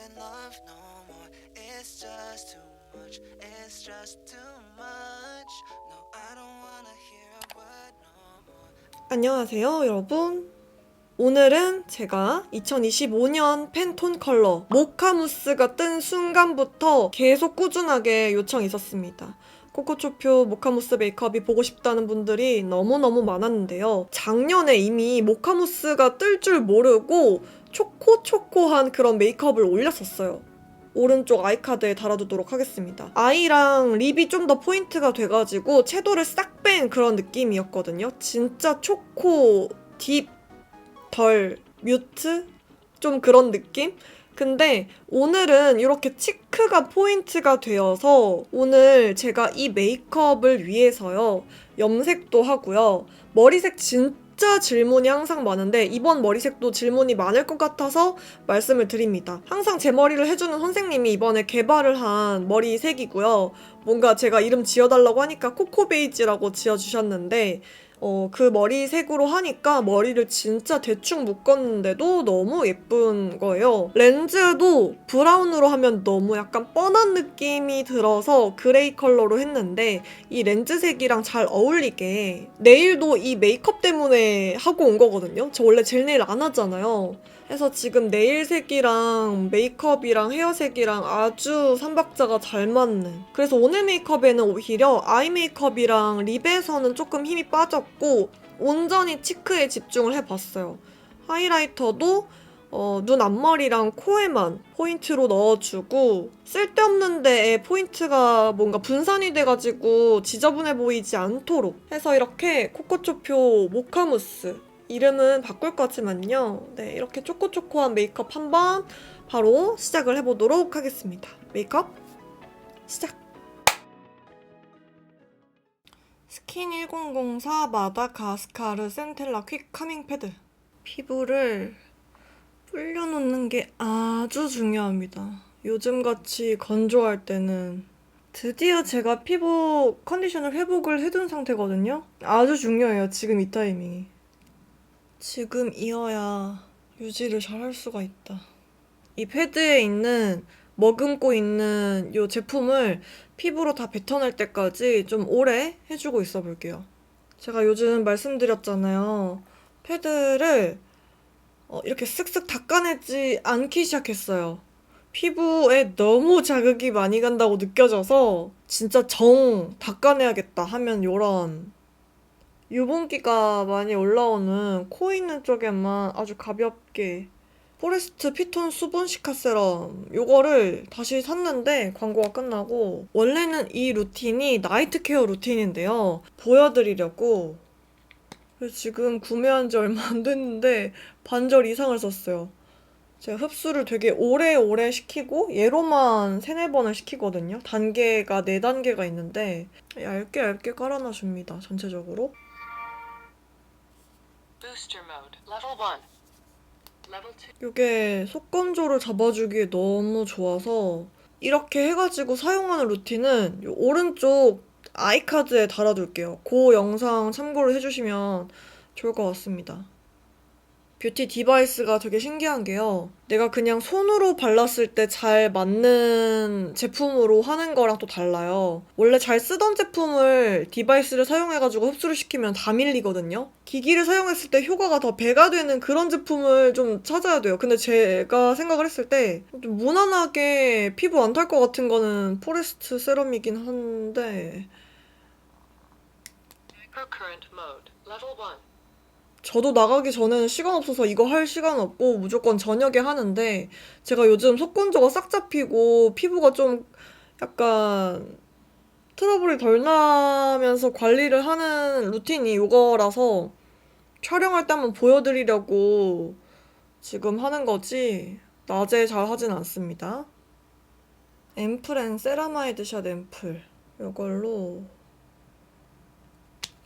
in love no more. It's just too much. It's just too much. No, I don't wanna hear a word no more. 안녕하세요, 여러분. 오늘은 제가 2025년 팬톤 컬러 모카무스가 뜬 순간부터 계속 꾸준하게 요청이 있었습니다. 코코초표 모카무스 메이크업이 보고 싶다는 분들이 너무너무 많았는데요. 작년에 이미 모카무스가 뜰 줄 모르고 초코초코한 그런 메이크업을 올렸었어요. 오른쪽 아이카드에 달아두도록 하겠습니다. 아이랑 립이 좀 더 포인트가 돼가지고 채도를 싹 뺀 그런 느낌이었거든요. 진짜 초코, 딥, 덜, 뮤트? 좀 그런 느낌? 근데 오늘은 이렇게 치크가 포인트가 되어서 오늘 제가 이 메이크업을 위해서요. 염색도 하고요. 머리색 진짜 질문이 항상 많은데 이번 머리색도 질문이 많을 것 같아서 말씀을 드립니다. 항상 제 머리를 해주는 선생님이 이번에 개발을 한 머리색이고요. 뭔가 제가 이름 지어달라고 하니까 코코베이지라고 지어주셨는데 그 머리색으로 하니까 머리를 진짜 대충 묶었는데도 너무 예쁜 거예요. 렌즈도 브라운으로 하면 너무 약간 뻔한 느낌이 들어서 그레이 컬러로 했는데 이 렌즈색이랑 잘 어울리게 네일도 이 메이크업 때문에 하고 온 거거든요. 저 원래 젤 네일 안 하잖아요. 그래서 지금 네일색이랑 메이크업이랑 헤어색이랑 아주 삼박자가 잘 맞는. 그래서 오늘 메이크업에는 오히려 아이 메이크업이랑 립에서는 조금 힘이 빠졌고 온전히 치크에 집중을 해봤어요. 하이라이터도 눈 앞머리랑 코에만 포인트로 넣어주고 쓸데없는 데에 포인트가 뭔가 분산이 돼가지고 지저분해 보이지 않도록 해서 이렇게 코코초표 모카무스 이름은 바꿀 거지만요. 네, 이렇게 초코초코한 메이크업 한번 바로 시작을 해보도록 하겠습니다. 메이크업 시작! 스킨 1004 마다가스카르 센텔라 퀵 카밍 패드. 피부를 불려놓는 게 아주 중요합니다. 요즘같이 건조할 때는 드디어 제가 피부 컨디션을 회복을 해둔 상태거든요. 아주 중요해요, 지금 이 타이밍이. 지금이어야 유지를 잘 할 수가 있다. 이 패드에 있는 머금고 있는 이 제품을 피부로 다 뱉어낼 때까지 좀 오래 해주고 있어 볼게요. 제가 요즘 말씀드렸잖아요. 패드를 이렇게 쓱쓱 닦아내지 않기 시작했어요. 피부에 너무 자극이 많이 간다고 느껴져서 진짜 정 닦아내야겠다 하면 요런 유분기가 많이 올라오는 코 있는 쪽에만 아주 가볍게 포레스트 피톤 수분 시카 세럼 요거를 다시 샀는데 광고가 끝나고 원래는 이 루틴이 나이트 케어 루틴인데요. 보여드리려고 그래서 지금 구매한 지 얼마 안 됐는데 반절 이상을 썼어요. 제가 흡수를 되게 오래오래 시키고 얘로만 3-4번을 시키거든요. 단계가 4단계가 있는데 얇게 얇게 깔아놔줍니다. 전체적으로. Booster mode. Level 1. Level 2. 이게 속건조를 잡아주기에 너무 좋아서 이렇게 해가지고 사용하는 루틴은 이 오른쪽 아이카드에 달아둘게요. 그 영상 참고를 해주시면 좋을 것 같습니다. 뷰티 디바이스가 되게 신기한 게요. 내가 그냥 손으로 발랐을 때 잘 맞는 제품으로 하는 거랑 또 달라요. 원래 잘 쓰던 제품을 디바이스를 사용해가지고 흡수를 시키면 다 밀리거든요. 기기를 사용했을 때 효과가 더 배가 되는 그런 제품을 좀 찾아야 돼요. 근데 제가 생각을 했을 때 좀 무난하게 피부 안 탈 것 같은 거는 포레스트 세럼이긴 한데 Current mode. Level 1. 저도 나가기 전에는 시간 없어서 이거 할 시간 없고 무조건 저녁에 하는데 제가 요즘 속건조가 싹 잡히고 피부가 좀 약간 트러블이 덜 나면서 관리를 하는 루틴이 이거라서 촬영할 때 한번 보여드리려고 지금 하는 거지 낮에 잘 하진 않습니다. 앰플 앤 세라마이드 샷 앰플 이걸로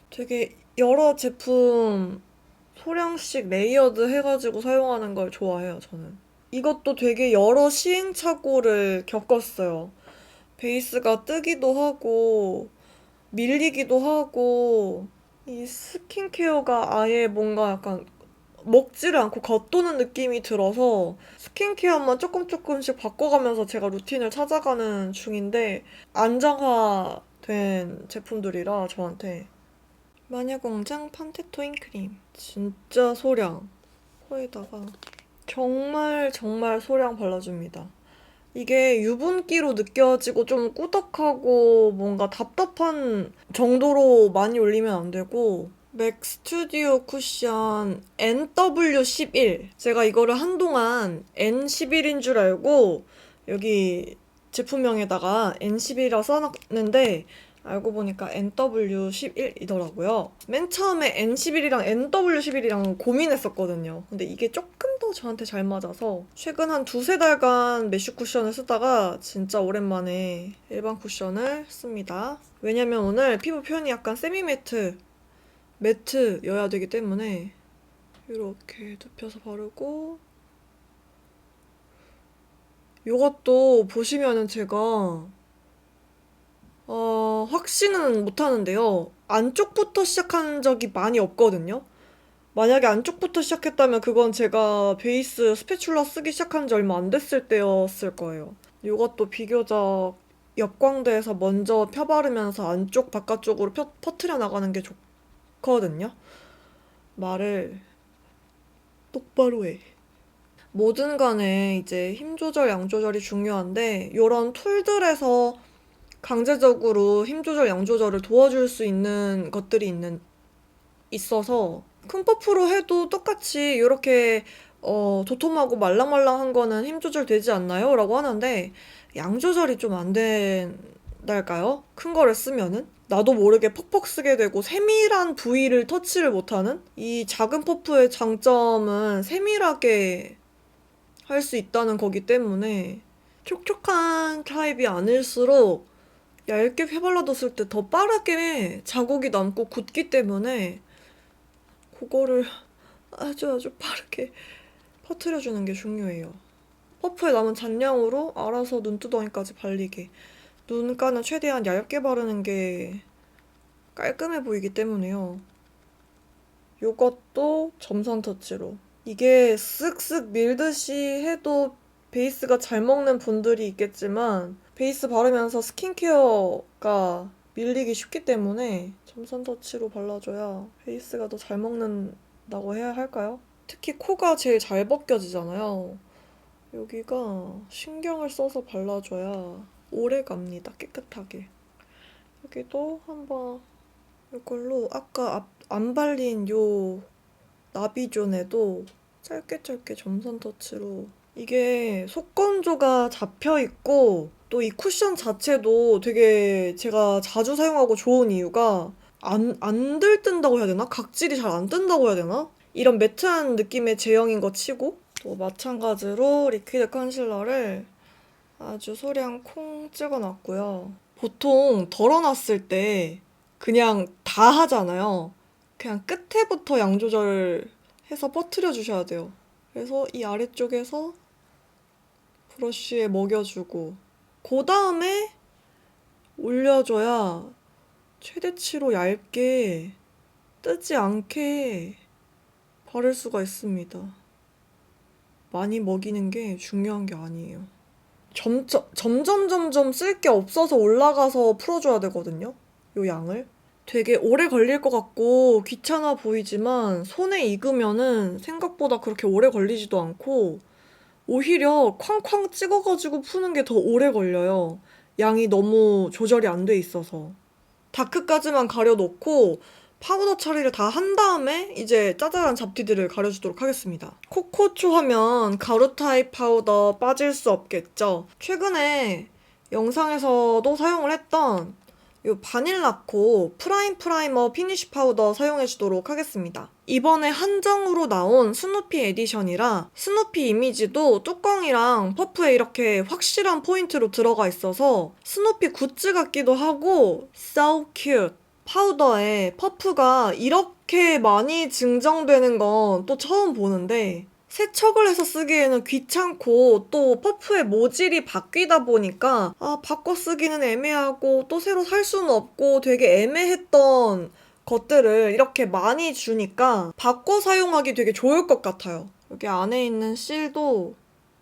되게 여러 제품 소량씩 레이어드 해가지고 사용하는 걸 좋아해요, 저는. 이것도 되게 여러 시행착오를 겪었어요. 베이스가 뜨기도 하고, 밀리기도 하고, 이 스킨케어가 아예 뭔가 약간 먹지를 않고 겉도는 느낌이 들어서 스킨케어만 조금씩 바꿔가면서 제가 루틴을 찾아가는 중인데 안정화된 제품들이라 저한테. 마녀공장 판테토인 크림 진짜 소량 코에다가 정말 소량 발라줍니다. 이게 유분기로 느껴지고 좀 꾸덕하고 뭔가 답답한 정도로 많이 올리면 안 되고 맥 스튜디오 쿠션 NW11 제가 이거를 한동안 N11인 줄 알고 여기 제품명에다가 N11이라 써놨는데 알고 보니까 NW11이더라고요. 맨 처음에 N11이랑 NW11이랑 고민했었거든요. 근데 이게 조금 더 저한테 잘 맞아서 최근 한 두세 달간 메쉬 쿠션을 쓰다가 진짜 오랜만에 일반 쿠션을 씁니다. 왜냐면 오늘 피부 표현이 약간 세미 매트여야 되기 때문에 이렇게 눕혀서 바르고 이것도 보시면은 제가 확신은 못하는데요. 안쪽부터 시작한 적이 많이 없거든요. 만약에 안쪽부터 시작했다면 그건 제가 베이스 스패츌라 쓰기 시작한 지 얼마 안 됐을 때였을 거예요. 이것도 비교적 역광대에서 먼저 펴바르면서 안쪽 바깥쪽으로 퍼트려 나가는 게 좋거든요. 말을 똑바로 해. 뭐든 간에 이제 힘 조절, 양 조절이 중요한데 이런 툴들에서 강제적으로 힘 조절, 양 조절을 도와줄 수 있는 것들이 있어서 큰 퍼프로 해도 똑같이 이렇게 도톰하고 말랑말랑한 거는 힘 조절 되지 않나요? 라고 하는데 양 조절이 좀 안 된달까요? 큰 거를 쓰면은 나도 모르게 퍽퍽 쓰게 되고 세밀한 부위를 터치를 못하는 이 작은 퍼프의 장점은 세밀하게 할 수 있다는 거기 때문에 촉촉한 타입이 아닐수록 얇게 펴발라뒀을 때 더 빠르게 자국이 남고 굳기 때문에 그거를 아주 빠르게 퍼트려주는 게 중요해요. 퍼프에 남은 잔량으로 알아서 눈두덩이까지 발리게. 눈가는 최대한 얇게 바르는 게 깔끔해 보이기 때문에요. 요것도 점선 터치로. 이게 쓱쓱 밀듯이 해도 베이스가 잘 먹는 분들이 있겠지만 베이스 바르면서 스킨케어가 밀리기 쉽기 때문에 점선 터치로 발라줘야 베이스가 더 잘 먹는다고 해야 할까요? 특히 코가 제일 잘 벗겨지잖아요. 여기가 신경을 써서 발라줘야 오래 갑니다. 깨끗하게. 여기도 한번 이걸로 아까 안 발린 요 나비존에도 짧게 점선 터치로. 이게 속건조가 잡혀있고 또 이 쿠션 자체도 되게 제가 자주 사용하고 좋은 이유가 안 들뜬다고 해야 되나? 각질이 잘 안 뜬다고 해야 되나? 이런 매트한 느낌의 제형인 거 치고 또 마찬가지로 리퀴드 컨실러를 아주 소량 콩 찍어놨고요. 보통 덜어놨을 때 그냥 다 하잖아요. 그냥 끝에부터 양 조절해서 퍼트려 주셔야 돼요. 그래서 이 아래쪽에서 브러쉬에 먹여주고 그 다음에 올려줘야 최대치로 얇게 뜨지 않게 바를 수가 있습니다. 많이 먹이는 게 중요한 게 아니에요. 점점 쓸 게 없어서 올라가서 풀어줘야 되거든요. 요 양을. 되게 오래 걸릴 것 같고 귀찮아 보이지만 손에 익으면은 생각보다 그렇게 오래 걸리지도 않고 오히려 쾅쾅 찍어가지고 푸는 게 더 오래 걸려요. 양이 너무 조절이 안 돼 있어서. 다크까지만 가려놓고 파우더 처리를 다 한 다음에 이제 짜잘한 잡티들을 가려주도록 하겠습니다. 코코초 하면 가루 타입 파우더 빠질 수 없겠죠. 최근에 영상에서도 사용을 했던 이 바닐라코 프라이머 피니쉬 파우더 사용해주도록 하겠습니다. 이번에 한정으로 나온 스누피 에디션이라 스누피 이미지도 뚜껑이랑 퍼프에 이렇게 확실한 포인트로 들어가 있어서 스누피 굿즈 같기도 하고 so cute. 파우더에 퍼프가 이렇게 많이 증정되는 건 또 처음 보는데 세척을 해서 쓰기에는 귀찮고 또 퍼프의 모질이 바뀌다 보니까 바꿔 쓰기는 애매하고 또 새로 살 수는 없고 되게 애매했던 것들을 이렇게 많이 주니까 바꿔 사용하기 되게 좋을 것 같아요. 여기 안에 있는 실도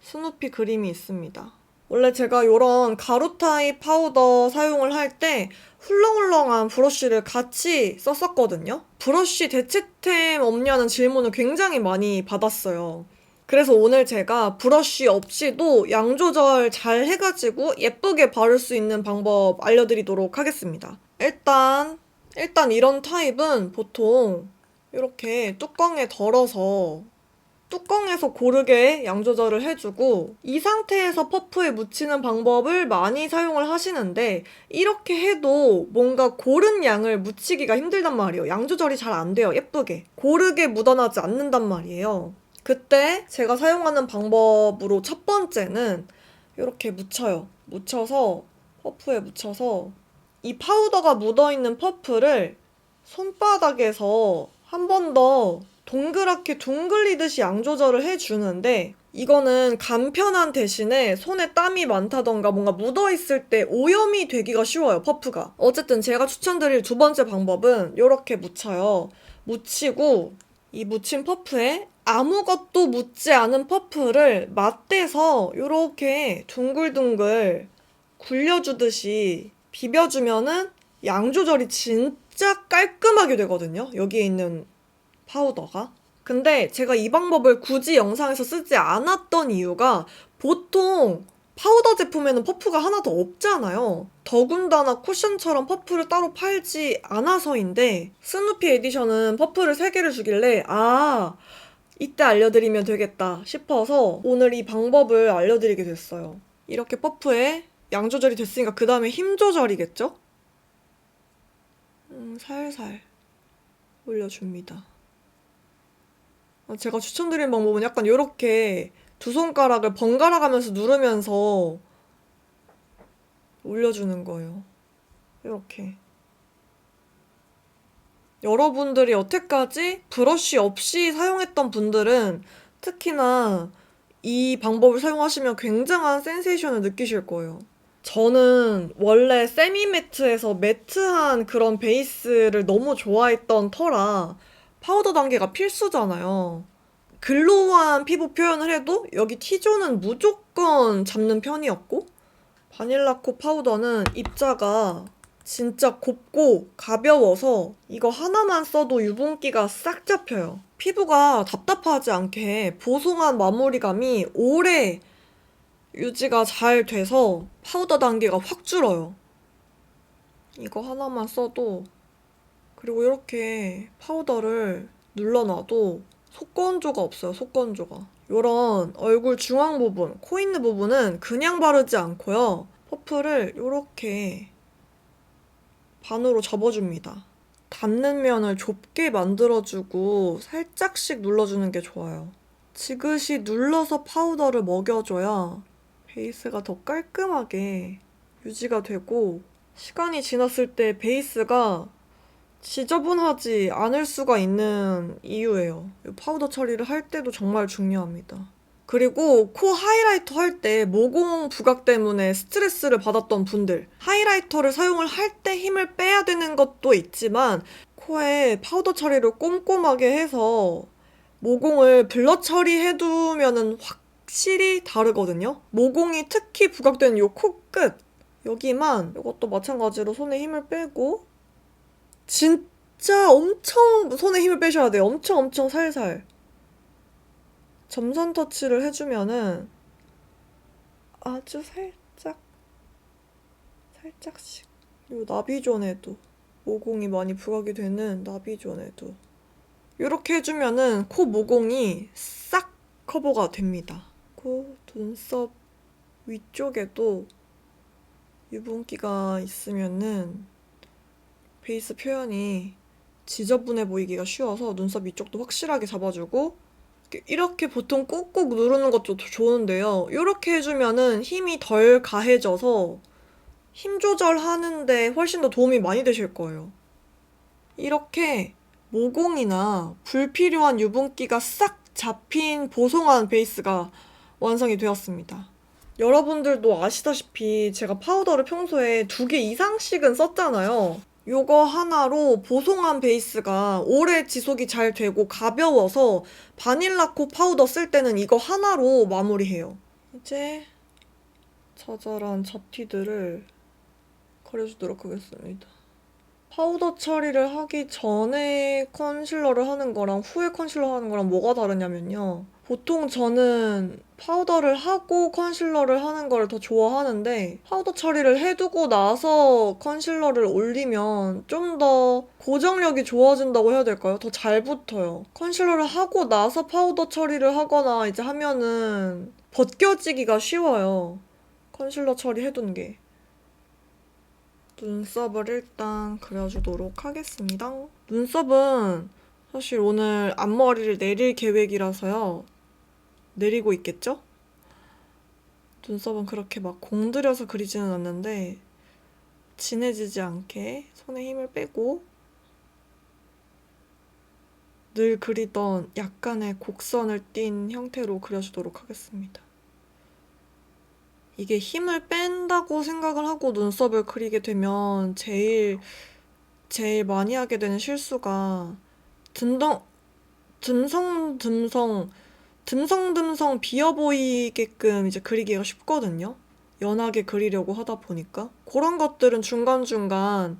스누피 그림이 있습니다. 원래 제가 이런 가루 타입 파우더 사용을 할 때 훌렁훌렁한 브러쉬를 같이 썼었거든요. 브러쉬 대체템 없냐는 질문을 굉장히 많이 받았어요. 그래서 오늘 제가 브러쉬 없이도 양 조절 잘 해가지고 예쁘게 바를 수 있는 방법 알려드리도록 하겠습니다. 일단 이런 타입은 보통 이렇게 뚜껑에 덜어서 뚜껑에서 고르게 양 조절을 해주고 이 상태에서 퍼프에 묻히는 방법을 많이 사용을 하시는데 이렇게 해도 뭔가 고른 양을 묻히기가 힘들단 말이에요. 양 조절이 잘 안 돼요. 예쁘게. 고르게 묻어나지 않는단 말이에요. 그때 제가 사용하는 방법으로 첫 번째는 이렇게 묻혀요. 묻혀서 퍼프에 묻혀서 이 파우더가 묻어있는 퍼프를 손바닥에서 한 번 더 동그랗게 둥글리듯이 양 조절을 해주는데 이거는 간편한 대신에 손에 땀이 많다던가 뭔가 묻어있을 때 오염이 되기가 쉬워요, 퍼프가. 어쨌든 제가 추천드릴 두 번째 방법은 이렇게 묻혀요. 묻히고 이 묻힌 퍼프에 아무것도 묻지 않은 퍼프를 맞대서 이렇게 둥글둥글 굴려주듯이 비벼주면은 양 조절이 진짜 깔끔하게 되거든요. 여기에 있는 파우더가. 근데 제가 이 방법을 굳이 영상에서 쓰지 않았던 이유가 보통 파우더 제품에는 퍼프가 하나도 없잖아요. 더군다나 쿠션처럼 퍼프를 따로 팔지 않아서인데 스누피 에디션은 퍼프를 3개를 주길래 이때 알려드리면 되겠다 싶어서 오늘 이 방법을 알려드리게 됐어요. 이렇게 퍼프에 양 조절이 됐으니까 그 다음에 힘 조절이겠죠? 살살 올려줍니다. 제가 추천드린 방법은 약간 이렇게 두 손가락을 번갈아 가면서 누르면서 올려주는 거예요. 이렇게. 여러분들이 여태까지 브러쉬 없이 사용했던 분들은 특히나 이 방법을 사용하시면 굉장한 센세이션을 느끼실 거예요. 저는 원래 세미매트에서 매트한 그런 베이스를 너무 좋아했던 터라 파우더 단계가 필수잖아요. 글로우한 피부 표현을 해도 여기 T존은 무조건 잡는 편이었고 바닐라코 파우더는 입자가 진짜 곱고 가벼워서 이거 하나만 써도 유분기가 싹 잡혀요. 피부가 답답하지 않게 보송한 마무리감이 오래 유지가 잘 돼서 파우더 단계가 확 줄어요. 이거 하나만 써도 그리고 이렇게 파우더를 눌러놔도 속건조가 없어요. 속건조가. 이런 얼굴 중앙 부분, 코 있는 부분은 그냥 바르지 않고요. 퍼프를 이렇게 반으로 접어줍니다. 닿는 면을 좁게 만들어주고 살짝씩 눌러주는 게 좋아요. 지그시 눌러서 파우더를 먹여줘야 베이스가 더 깔끔하게 유지가 되고 시간이 지났을 때 베이스가 지저분하지 않을 수가 있는 이유예요. 파우더 처리를 할 때도 정말 중요합니다. 그리고 코 하이라이터 할 때 모공 부각 때문에 스트레스를 받았던 분들 하이라이터를 사용을 할 때 힘을 빼야 되는 것도 있지만 코에 파우더 처리를 꼼꼼하게 해서 모공을 블러 처리해두면은 확실히 다르거든요. 모공이 특히 부각되는 요 코끝 여기만 이것도 마찬가지로 손에 힘을 빼고 진짜 엄청 손에 힘을 빼셔야 돼요. 엄청 살살 점선 터치를 해주면은 아주 살짝씩 요 나비존에도 모공이 많이 부각이 되는 나비존에도 이렇게 해주면은 코 모공이 싹 커버가 됩니다. 코 눈썹 위쪽에도 유분기가 있으면은 베이스 표현이 지저분해 보이기가 쉬워서 눈썹 위쪽도 확실하게 잡아주고 이렇게 보통 꾹꾹 누르는 것도 좋은데요. 이렇게 해주면은 힘이 덜 가해져서 힘 조절하는데 훨씬 더 도움이 많이 되실 거예요. 이렇게 모공이나 불필요한 유분기가 싹 잡힌 보송한 베이스가 완성이 되었습니다. 여러분들도 아시다시피 제가 파우더를 평소에 2개 이상씩은 썼잖아요. 요거 하나로 보송한 베이스가 오래 지속이 잘 되고 가벼워서 바닐라코 파우더 쓸 때는 이거 하나로 마무리해요. 이제 자잘한 잡티들을 그려주도록 하겠습니다. 파우더 처리를 하기 전에 컨실러를 하는 거랑 후에 컨실러 하는 거랑 뭐가 다르냐면요. 보통 저는 파우더를 하고 컨실러를 하는 걸 더 좋아하는데 파우더 처리를 해두고 나서 컨실러를 올리면 좀 더 고정력이 좋아진다고 해야 될까요? 더 잘 붙어요. 컨실러를 하고 나서 파우더 처리를 하거나 이제 하면은 벗겨지기가 쉬워요. 컨실러 처리해둔 게. 눈썹을 일단 그려주도록 하겠습니다. 눈썹은 사실 오늘 앞머리를 내릴 계획이라서요. 내리고 있겠죠? 눈썹은 그렇게 막 공들여서 그리지는 않는데 진해지지 않게 손에 힘을 빼고 늘 그리던 약간의 곡선을 띈 형태로 그려주도록 하겠습니다. 이게 힘을 뺀다고 생각을 하고 눈썹을 그리게 되면 제일 많이 하게 되는 실수가 듬성듬성 비어 보이게끔 이제 그리기가 쉽거든요. 연하게 그리려고 하다 보니까. 그런 것들은 중간중간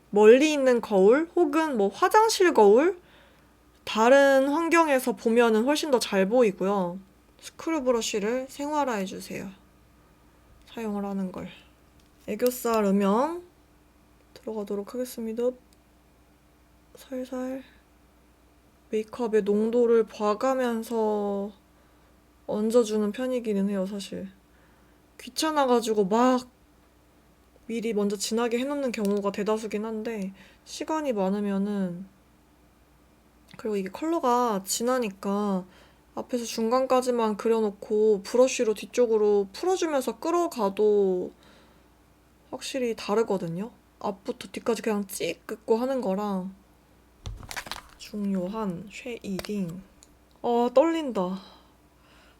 멀리 있는 거울 혹은 뭐 화장실 거울? 다른 환경에서 보면은 훨씬 더 잘 보이고요. 스크류 브러쉬를 생활화해주세요. 사용을 하는 걸. 애교살 음영 들어가도록 하겠습니다. 살살 메이크업의 농도를 봐가면서 얹어주는 편이기는 해요, 사실. 귀찮아가지고 막 미리 먼저 진하게 해놓는 경우가 대다수긴 한데 시간이 많으면은 그리고 이게 컬러가 진하니까 앞에서 중간까지만 그려놓고 브러쉬로 뒤쪽으로 풀어주면서 끌어가도 확실히 다르거든요. 앞부터 뒤까지 그냥 찍 긋고 하는 거랑 중요한 쉐이딩. 아, 떨린다.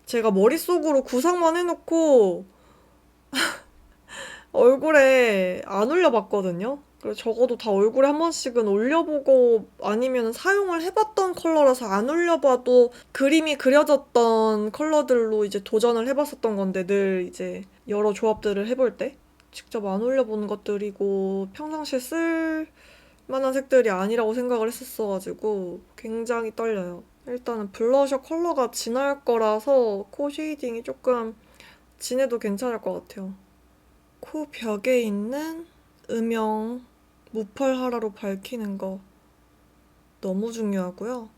제가 머릿속으로 구상만 해놓고 얼굴에 안 올려봤거든요. 그래서 적어도 다 얼굴에 한 번씩은 올려보고 아니면 사용을 해봤던 컬러라서 안 올려봐도 그림이 그려졌던 컬러들로 이제 도전을 해봤었던 건데 늘 이제 여러 조합들을 해볼 때 직접 안 올려본 것들이고 평상시에 쓸 만한 색들이 아니라고 생각을 했었어가지고 굉장히 떨려요. 일단은 블러셔 컬러가 진할 거라서 코 쉐이딩이 조금 진해도 괜찮을 것 같아요. 코 벽에 있는 음영 무펄 하라로 밝히는 거 너무 중요하고요.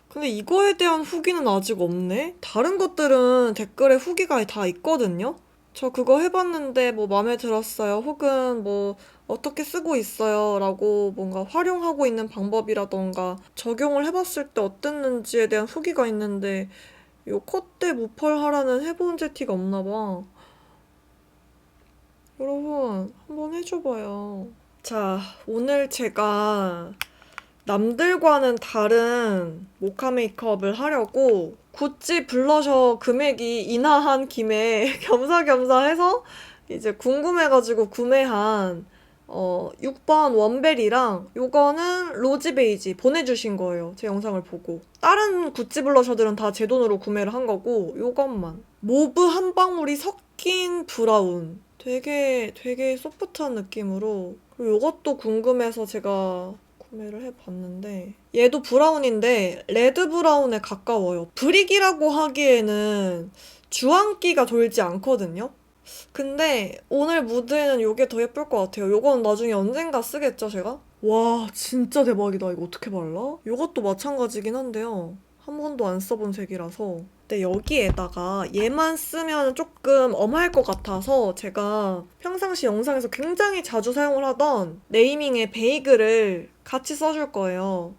근데 이거에 대한 후기는 아직 없네? 다른 것들은 댓글에 후기가 다 있거든요? 저 그거 해봤는데 뭐 마음에 들었어요. 혹은 뭐 어떻게 쓰고 있어요. 라고 뭔가 활용하고 있는 방법이라던가 적용을 해봤을 때 어땠는지에 대한 후기가 있는데 요 콧대 무펄 하라는 해본 제티가 없나 봐. 여러분 한번 해줘봐요. 자, 오늘 제가 남들과는 다른 모카 메이크업을 하려고 구찌 블러셔 금액이 인하한 김에 겸사겸사 해서 이제 궁금해가지고 구매한 6번 원벨이랑 요거는 로지 베이지 보내주신 거예요. 제 영상을 보고. 다른 구찌 블러셔들은 다 제 돈으로 구매를 한 거고 요것만. 모브 한 방울이 섞인 브라운. 되게 소프트한 느낌으로. 그리고 요것도 궁금해서 제가 구매를 해봤는데 얘도 브라운인데 레드 브라운에 가까워요. 브릭이라고 하기에는 주황기가 돌지 않거든요. 근데 오늘 무드에는 요게 더 예쁠 것 같아요. 요건 나중에 언젠가 쓰겠죠, 제가? 와, 진짜 대박이다. 이거 어떻게 발라? 요것도 마찬가지긴 한데요. 한 번도 안 써본 색이라서. 근데 여기에다가 얘만 쓰면 조금 엄할 것 같아서 제가 평상시 영상에서 굉장히 자주 사용을 하던 네이밍의 베이글을 같이 써줄 거예요.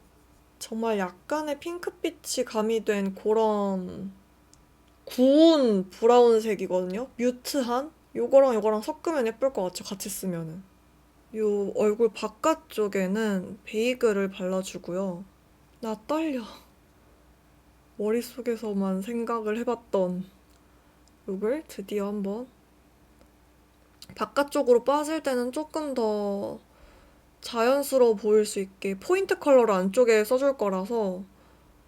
정말 약간의 핑크빛이 가미된 그런 구운 브라운색이거든요. 뮤트한? 요거랑 섞으면 예쁠 것 같죠, 같이 쓰면은. 요 얼굴 바깥쪽에는 베이글을 발라주고요. 나 떨려. 머릿속에서만 생각을 해봤던 룩을 드디어 한번 바깥쪽으로 빠질 때는 조금 더 자연스러워 보일 수 있게 포인트 컬러를 안쪽에 써줄 거라서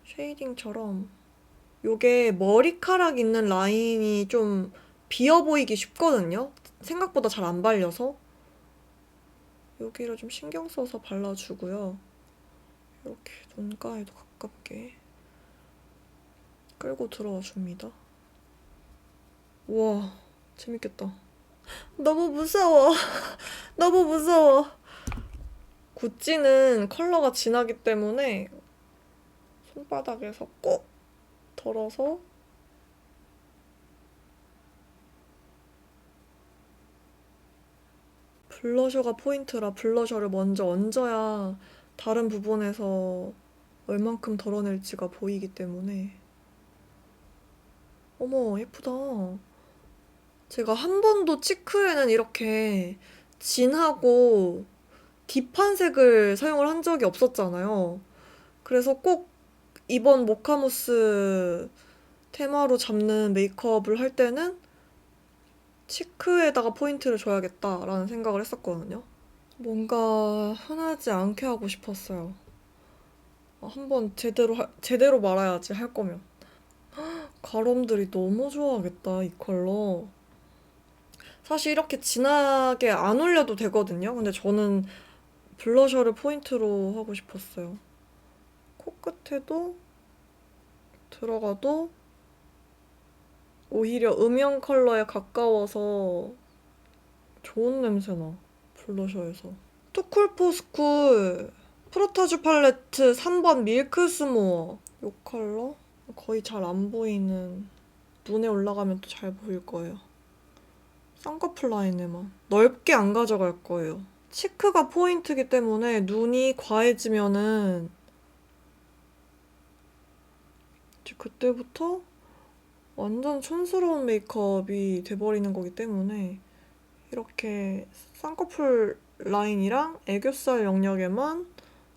쉐이딩처럼 요게 머리카락 있는 라인이 좀 비어 보이기 쉽거든요. 생각보다 잘 안 발려서 여기를 좀 신경 써서 발라주고요. 이렇게 눈가에도 가깝게 끌고 들어와 줍니다. 우와, 재밌겠다. 너무 무서워. 너무 무서워. 구찌는 컬러가 진하기 때문에 손바닥에서 꼭 덜어서 블러셔가 포인트라 블러셔를 먼저 얹어야 다른 부분에서 얼만큼 덜어낼지가 보이기 때문에. 어머, 예쁘다. 제가 한 번도 치크에는 이렇게 진하고 딥한 색을 사용을 한 적이 없었잖아요. 그래서 꼭 이번 모카무스 테마로 잡는 메이크업을 할 때는 치크에다가 포인트를 줘야겠다라는 생각을 했었거든요. 뭔가 흔하지 않게 하고 싶었어요. 한번 제대로 말아야지, 할 거면. 가롬들이 너무 좋아하겠다, 이 컬러. 사실 이렇게 진하게 안 올려도 되거든요. 근데 저는 블러셔를 포인트로 하고 싶었어요. 코끝에도 들어가도 오히려 음영 컬러에 가까워서 좋은 냄새나, 블러셔에서. 투쿨포스쿨 프로타주 팔레트 3번 밀크 스모어. 이 컬러? 거의 잘 안 보이는, 눈에 올라가면 또 잘 보일 거예요. 쌍꺼풀 라인에만. 넓게 안 가져갈 거예요. 치크가 포인트이기 때문에 눈이 과해지면은 이제 그때부터 완전 촌스러운 메이크업이 돼버리는 거기 때문에 이렇게 쌍꺼풀 라인이랑 애교살 영역에만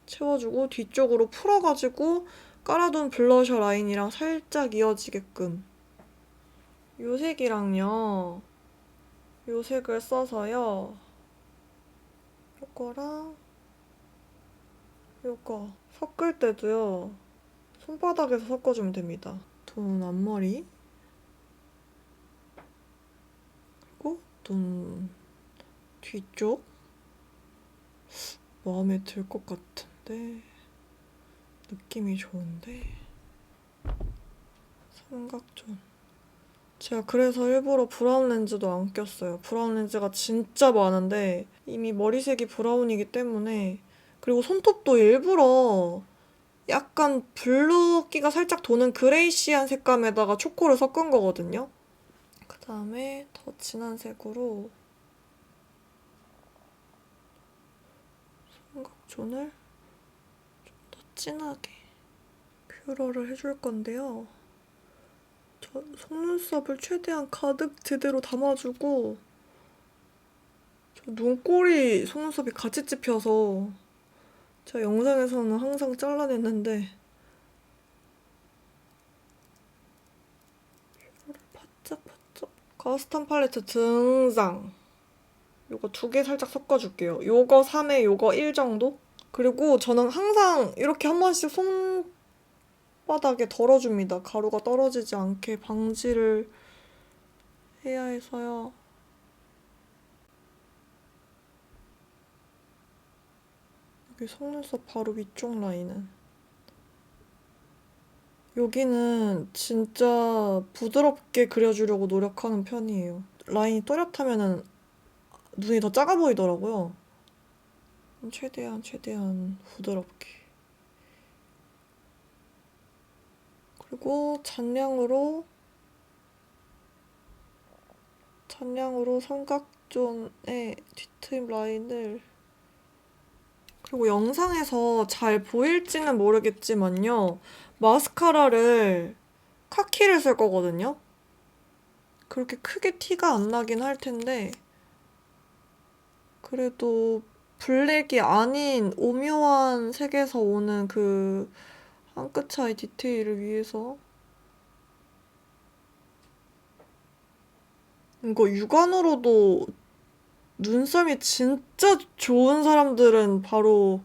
채워주고 뒤쪽으로 풀어가지고 깔아둔 블러셔 라인이랑 살짝 이어지게끔. 요 색이랑요, 요 색을 써서요, 요거랑 요거 섞을 때도요, 손바닥에서 섞어주면 됩니다. 눈 앞머리, 그리고 눈 뒤쪽. 마음에 들 것 같은데, 느낌이 좋은데. 삼각존. 제가 그래서 일부러 브라운 렌즈도 안 꼈어요. 브라운 렌즈가 진짜 많은데 이미 머리색이 브라운이기 때문에. 그리고 손톱도 일부러 약간 블루기가 살짝 도는 그레이시한 색감에다가 초코를 섞은 거거든요. 그 다음에 더 진한 색으로 삼각존을 좀 더 진하게 뷰러를 해줄 건데요. 저 속눈썹을 최대한 가득 제대로 담아주고, 저 눈꼬리 속눈썹이 같이 찝혀서 제가 영상에서는 항상 잘라냈는데 뷰러를 바짝바짝. 가스탄 팔레트 등장. 요거 2개 살짝 섞어줄게요. 요거 3에 요거 1 정도? 그리고 저는 항상 이렇게 한 번씩 손바닥에 덜어줍니다. 가루가 떨어지지 않게 방지를 해야 해서요. 여기 속눈썹 바로 위쪽 라인은. 여기는 진짜 부드럽게 그려주려고 노력하는 편이에요. 라인이 또렷하면은 눈이 더 작아 보이더라고요. 최대한 부드럽게. 그리고 잔량으로 삼각존의 뒤트임 라인을. 그리고 영상에서 잘 보일지는 모르겠지만요, 마스카라를 카키를 쓸 거거든요. 그렇게 크게 티가 안 나긴 할 텐데, 그래도 블랙이 아닌 오묘한 색에서 오는 그 한 끗 차이 디테일을 위해서. 이거 육안으로도 눈썰미 진짜 좋은 사람들은 바로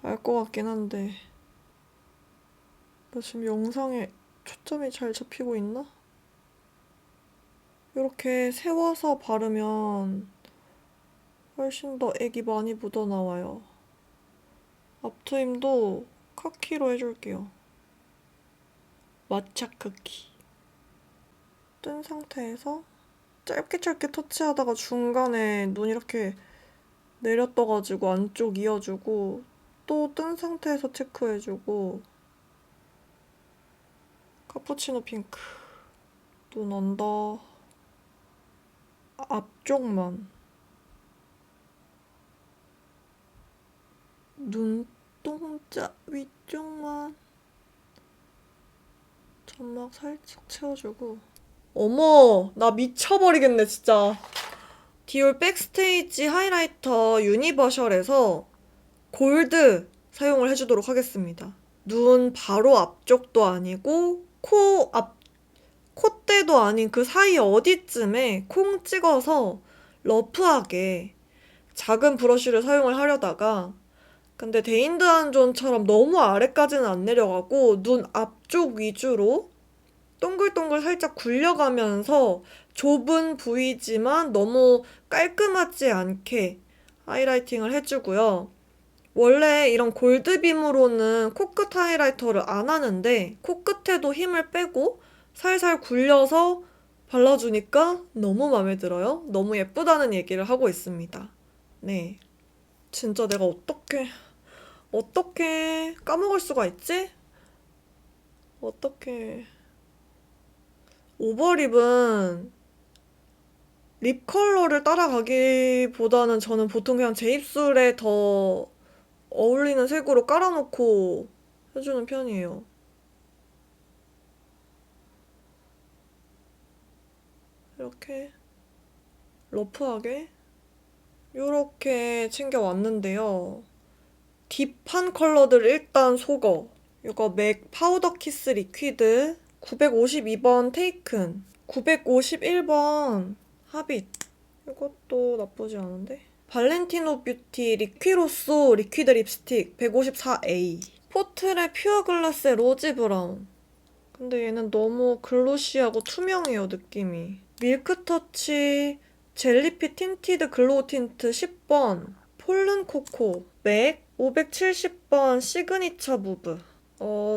알 것 같긴 한데 나 지금 영상에 초점이 잘 잡히고 있나? 이렇게 세워서 바르면 훨씬 더 액이 많이 묻어나와요. 앞트임도 카키로 해줄게요. matcha 쿠키. 뜬 상태에서 짧게 터치하다가 중간에 눈 이렇게 내려떠가지고 안쪽 이어주고 또 뜬 상태에서 체크해주고 카푸치노 핑크 눈 언더 앞쪽만 눈동자 위쪽만 점막 살짝 채워주고 어머 나 미쳐버리겠네 진짜. 디올 백스테이지 하이라이터 유니버셜에서 골드 사용을 해주도록 하겠습니다. 눈 바로 앞쪽도 아니고 콧대도 아닌 그 사이 어디쯤에 콩 찍어서 러프하게 작은 브러쉬를 사용을 하려다가 근데 데인드 안존처럼 너무 아래까지는 안 내려가고 눈 앞쪽 위주로 동글동글 살짝 굴려가면서 좁은 부위지만 너무 깔끔하지 않게 하이라이팅을 해주고요. 원래 이런 골드빔으로는 코끝 하이라이터를 안 하는데 코끝에도 힘을 빼고 살살 굴려서 발라주니까 너무 마음에 들어요. 너무 예쁘다는 얘기를 하고 있습니다. 네. 진짜 내가 어떻게 까먹을 수가 있지? 어떻게 오버립은 립 컬러를 따라가기보다는 저는 보통 그냥 제 입술에 더 어울리는 색으로 깔아놓고 해주는 편이에요. 이렇게 러프하게 이렇게 챙겨왔는데요. 딥한 컬러들을 일단 속어. 이거 맥 파우더 키스 리퀴드 952번 테이큰 951번 하빗 이것도 나쁘지 않은데 발렌티노 뷰티 리퀴로소 리퀴드 립스틱 154A 포트레 퓨어 글라스의 로지 브라운 근데 얘는 너무 글로시하고 투명해요 느낌이 밀크터치 젤리피 틴티드 글로우 틴트 10번 폴른 코코 맥 570번 시그니처 무브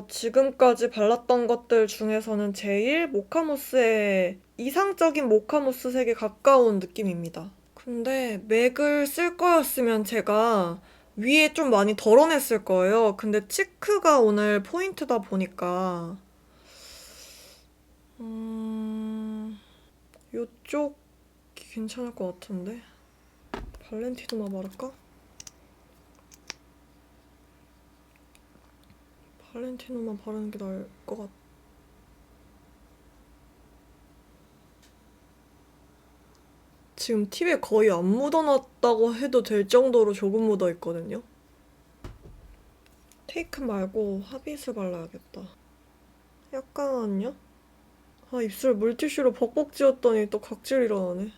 지금까지 발랐던 것들 중에서는 제일 모카무스의 이상적인 모카무스 색에 가까운 느낌입니다. 근데 맥을 쓸 거였으면 제가 위에 좀 많이 덜어냈을 거예요. 근데 치크가 오늘 포인트다 보니까 이쪽이 괜찮을 것 같은데 발렌티노만 바를까? 발렌티노만 바르는 게 나을 것 같아. 지금 팁에 거의 안 묻어놨다고 해도 될 정도로 조금 묻어있거든요. 테이크 말고 하빗을 발라야겠다. 약간요? 아 입술 물티슈로 벅벅 지웠더니 또 각질 일어나네.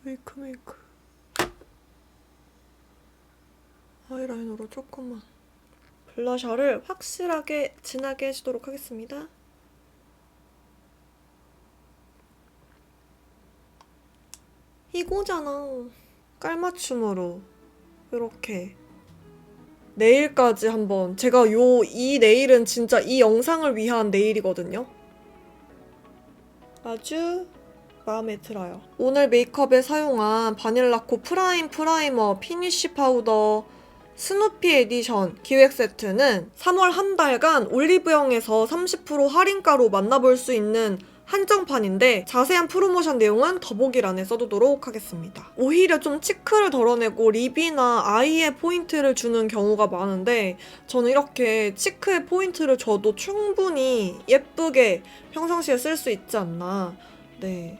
메이크 아이라이너로 조금만 블러셔를 확실하게 진하게 해주도록 하겠습니다. 이거잖아. 깔맞춤으로 이렇게 네일까지 한번 제가 이 네일은 진짜 이 영상을 위한 네일이거든요. 아주 마음에 들어요. 오늘 메이크업에 사용한 바닐라코 프라이머 피니쉬 파우더 스누피 에디션 기획 세트는 3월 한 달간 올리브영에서 30% 할인가로 만나볼 수 있는 한정판인데 자세한 프로모션 내용은 더보기란에 써두도록 하겠습니다. 오히려 좀 치크를 덜어내고 립이나 아이에 포인트를 주는 경우가 많은데 저는 이렇게 치크에 포인트를 줘도 충분히 예쁘게 평상시에 쓸 수 있지 않나. 네,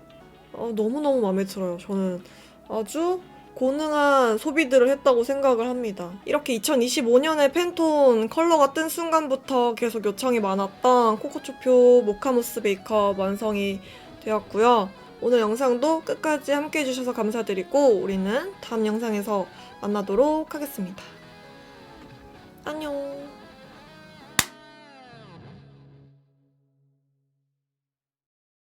너무너무 마음에 들어요. 저는 아주 고능한 소비들을 했다고 생각을 합니다. 이렇게 2025년에 팬톤 컬러가 뜬 순간부터 계속 요청이 많았던 코코초표 모카무스 메이크업 완성이 되었고요. 오늘 영상도 끝까지 함께 해주셔서 감사드리고 우리는 다음 영상에서 만나도록 하겠습니다. 안녕.